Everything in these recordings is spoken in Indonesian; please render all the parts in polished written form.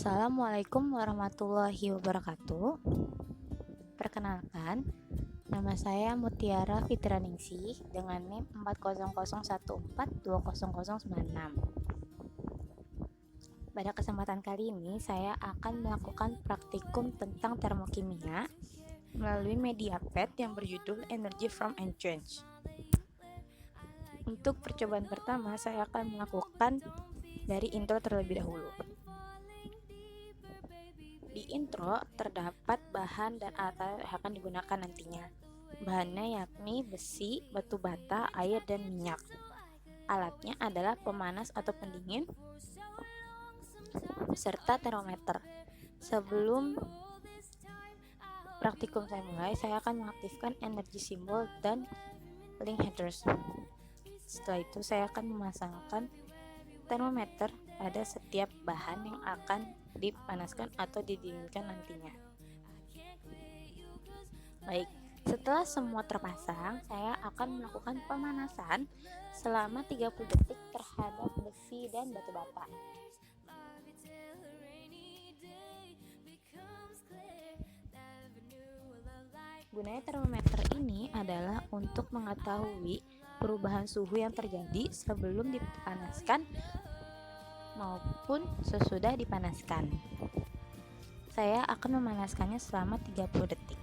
Assalamualaikum warahmatullahi wabarakatuh. Perkenalkan, nama saya Mutiara Fitraningsih dengan NIM 40014200096. Pada kesempatan kali ini, saya akan melakukan praktikum tentang termokimia melalui media PET yang berjudul Energy from Exchange. Untuk percobaan pertama, saya akan melakukan dari intro terlebih dahulu. Di intro terdapat bahan dan alat yang akan digunakan nantinya. Bahannya yakni besi, batu bata, air, dan minyak. Alatnya adalah pemanas atau pendingin serta termometer. Sebelum praktikum saya mulai, saya akan mengaktifkan energi simbol dan link headers. Setelah itu saya akan memasangkan termometer pada setiap bahan yang akan dipanaskan atau didinginkan nantinya. Baik, setelah semua terpasang, saya akan melakukan pemanasan selama 30 detik terhadap besi dan batu bata. Gunanya termometer ini adalah untuk mengetahui perubahan suhu yang terjadi sebelum dipanaskan maupun sesudah dipanaskan. Saya akan memanaskannya selama 30 detik.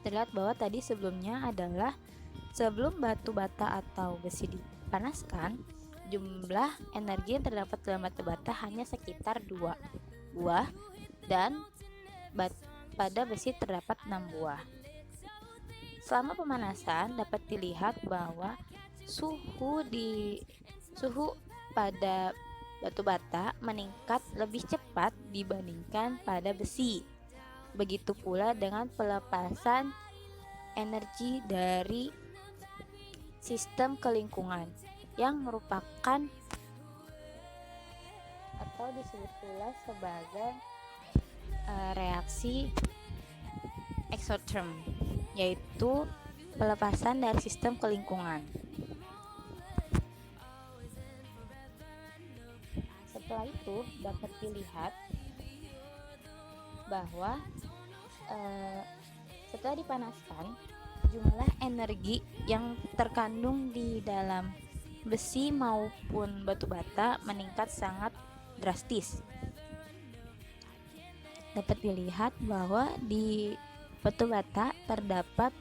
Terlihat bahwa tadi sebelumnya adalah sebelum batu bata atau besi dipanaskan, jumlah energi yang terdapat dalam batu bata hanya sekitar 2 buah dan pada besi terdapat 6 buah. Selama pemanasan dapat dilihat bahwa suhu pada batu bata meningkat lebih cepat dibandingkan pada besi. Begitu pula dengan pelepasan energi dari sistem kelingkungan yang merupakan atau disebut pula sebagai reaksi exotherm, yaitu pelepasan dari sistem kelingkungan. Setelah itu dapat dilihat bahwa setelah dipanaskan, jumlah energi yang terkandung di dalam besi maupun batu bata meningkat sangat drastis. Dapat dilihat bahwa di batu bata terdapat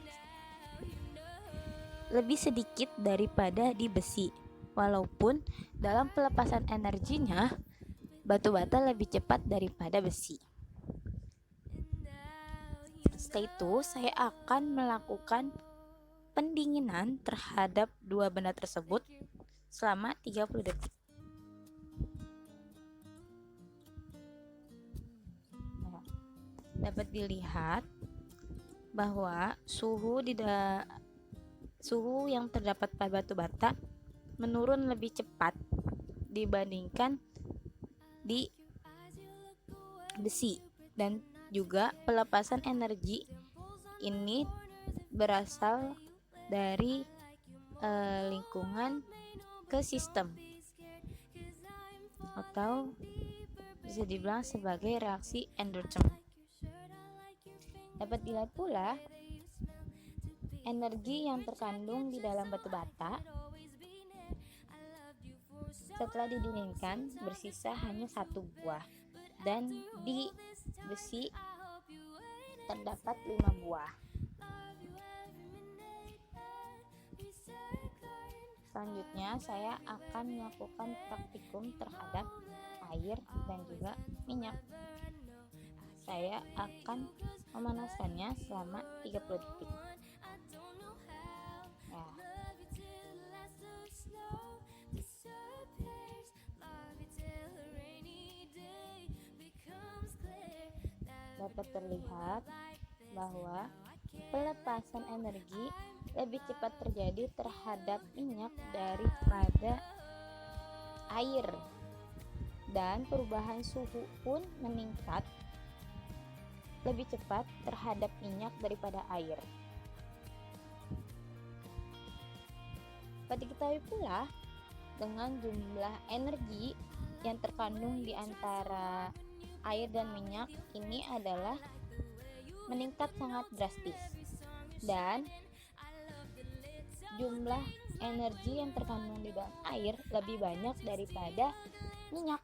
lebih sedikit daripada di besi, walaupun dalam pelepasan energinya batu bata lebih cepat daripada besi. Setelah itu saya akan melakukan pendinginan terhadap dua benda tersebut selama 30 detik. Dapat dilihat bahwa suhu yang terdapat pada batu bata menurun lebih cepat dibandingkan di besi, dan juga pelepasan energi ini berasal dari lingkungan ke sistem, atau bisa dibilang sebagai reaksi endotherm. Dapat dilihat pula energi yang terkandung di dalam batu bata setelah didinginkan bersisa hanya 1 buah, dan di besi terdapat 5 buah. Selanjutnya saya akan melakukan praktikum terhadap air dan juga minyak. Saya akan memanaskannya selama 30 detik. Dapat terlihat bahwa pelepasan energi lebih cepat terjadi terhadap minyak daripada air, dan perubahan suhu pun meningkat lebih cepat terhadap minyak daripada air. Dapat diketahui pula dengan jumlah energi yang terkandung di antara air dan minyak ini adalah meningkat sangat drastis, dan jumlah energi yang terkandung di dalam air lebih banyak daripada minyak.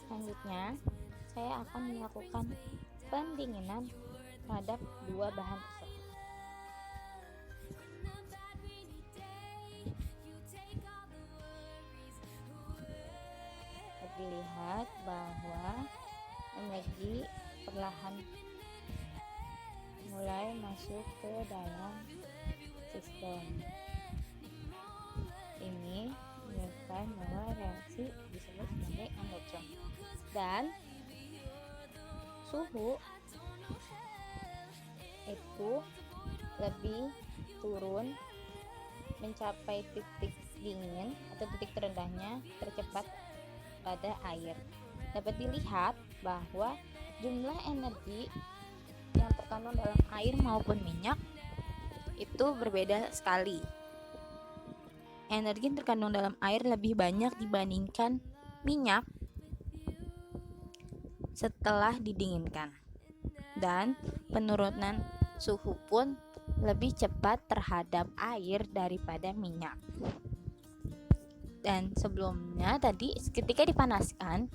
Selanjutnya, saya akan melakukan pendinginan terhadap dua bahan tersebut. Dilihat bahwa energi perlahan mulai masuk ke dalam sistem. Ini menunjukkan bahwa reaksi disebut sebagai engulfing, dan suhu itu lebih turun mencapai titik dingin atau titik terendahnya tercepat pada air. Dapat dilihat bahwa jumlah energi yang terkandung dalam air maupun minyak itu berbeda sekali. Energi yang terkandung dalam air lebih banyak dibandingkan minyak setelah didinginkan, dan penurunan suhu pun lebih cepat terhadap air daripada minyak. Dan sebelumnya tadi ketika dipanaskan,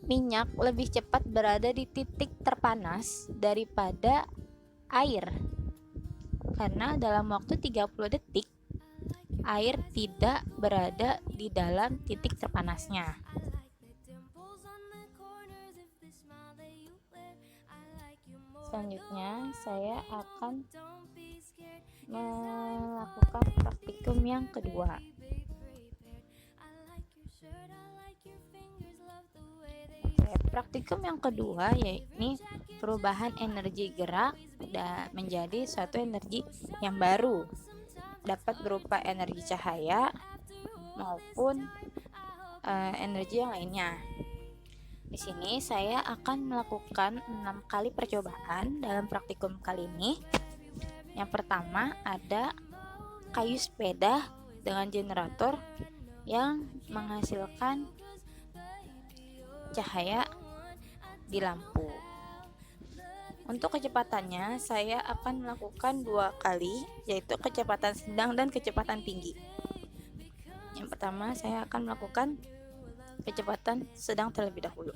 minyak lebih cepat berada di titik terpanas daripada air, karena dalam waktu 30 detik air tidak berada di dalam titik terpanasnya. Selanjutnya saya akan melakukan praktikum yang kedua. Praktikum yang kedua yaitu perubahan energi gerak dan menjadi suatu energi yang baru, dapat berupa energi cahaya maupun energi yang lainnya. Di sini saya akan melakukan 6 kali percobaan dalam praktikum kali ini. Yang pertama ada kayu sepeda dengan generator yang menghasilkan cahaya di lampu. Untuk kecepatannya saya akan melakukan 2 kali, yaitu kecepatan sedang dan kecepatan tinggi. Yang pertama saya akan melakukan kecepatan sedang terlebih dahulu.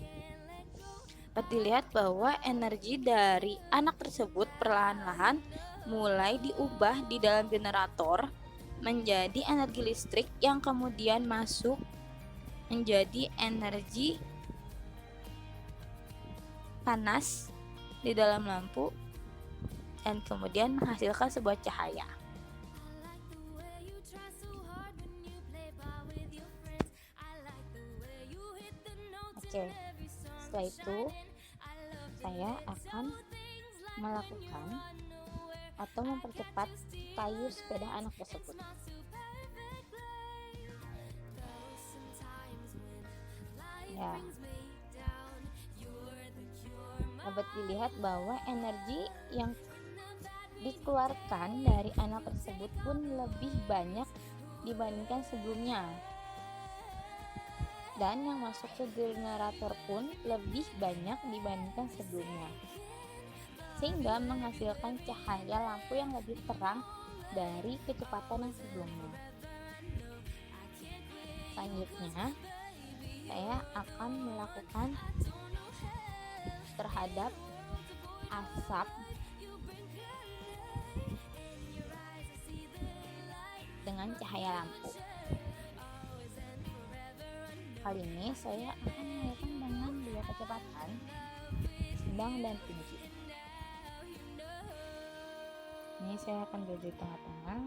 Dapat dilihat bahwa energi dari anak tersebut perlahan-lahan mulai diubah di dalam generator menjadi energi listrik yang kemudian masuk menjadi energi panas di dalam lampu dan kemudian menghasilkan sebuah cahaya. Oke, setelah itu saya akan melakukan atau mempercepat kayu sepeda anak tersebut. Ya, dapat dilihat bahwa energi yang dikeluarkan dari anak tersebut pun lebih banyak dibandingkan sebelumnya, dan yang masuk ke generator pun lebih banyak dibandingkan sebelumnya, sehingga menghasilkan cahaya lampu yang lebih terang dari kecepatan yang sebelumnya. Selanjutnya saya akan melakukan terhadap asap dengan cahaya lampu. Kali ini saya akan melakukan dengan 2 kecepatan, sedang dan tinggi. Ini saya akan duduk di tengah-tengah.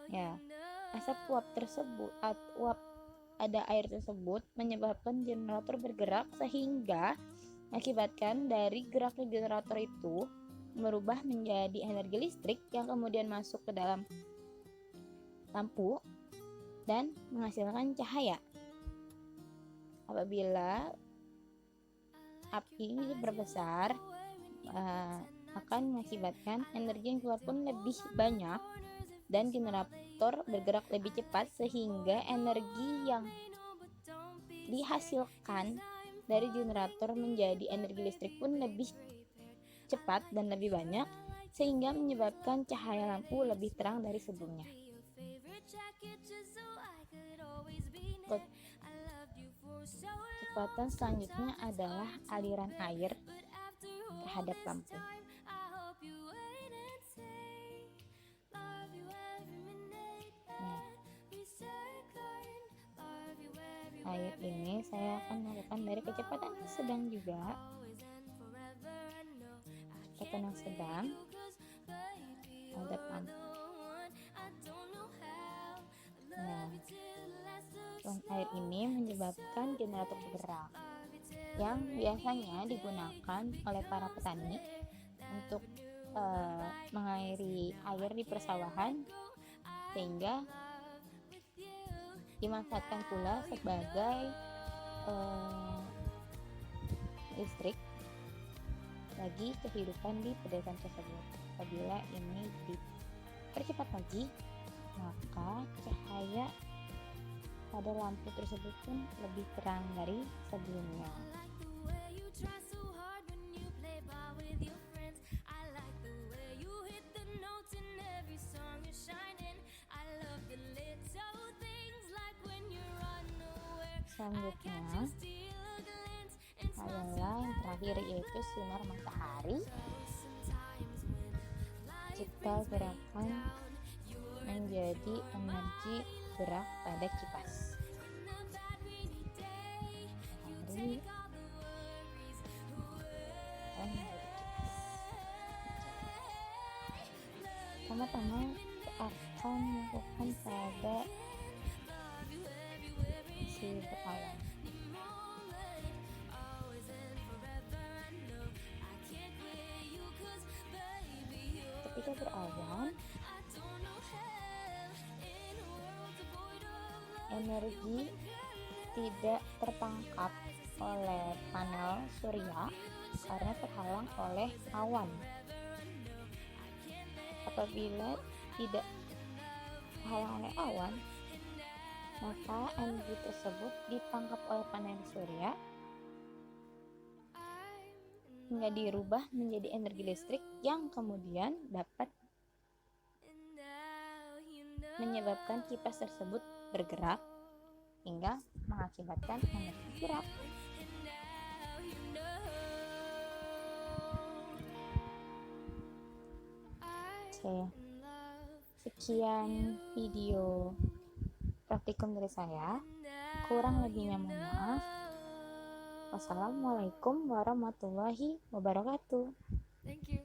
Ya, asap uap tersebut ada air tersebut menyebabkan generator bergerak, sehingga mengakibatkan dari geraknya generator itu merubah menjadi energi listrik yang kemudian masuk ke dalam lampu dan menghasilkan cahaya. Apabila api berbesar akan mengakibatkan energi yang keluar pun lebih banyak dan generator bergerak lebih cepat, sehingga energi yang dihasilkan dari generator menjadi energi listrik pun lebih cepat dan lebih banyak, sehingga menyebabkan cahaya lampu lebih terang dari sebelumnya. Kekuatan selanjutnya adalah aliran air terhadap lampu. Air ini saya akan melakukan dari kecepatan sedang juga, kecepatan yang sedang terhadap lampu. Air ini menyebabkan generator bergerak, yang biasanya digunakan oleh para petani untuk mengairi air di persawahan, sehingga dimanfaatkan pula sebagai listrik bagi kehidupan di pedesaan tersebut. Apabila ini dipercepat lagi, maka cahaya pada lampu tersebut pun lebih terang dari sebelumnya. Selanjutnya adalah yang terakhir, yaitu sinar matahari. Kita gerakan menjadi energi gerak pada kipas. Pertama-tama akan melakukan pada si berawan. Ketika berawan, energi tidak tertangkap oleh panel surya karena terhalang oleh awan. Apabila tidak terhalang oleh awan, maka energi tersebut ditangkap oleh panel surya hingga dirubah menjadi energi listrik yang kemudian dapat menyebabkan kipas tersebut bergerak hingga mengakibatkan energi gerak. Oke, sekian video praktikum dari saya. Kurang lebihnya mohon maaf. Wassalamualaikum warahmatullahi wabarakatuh. Thank you.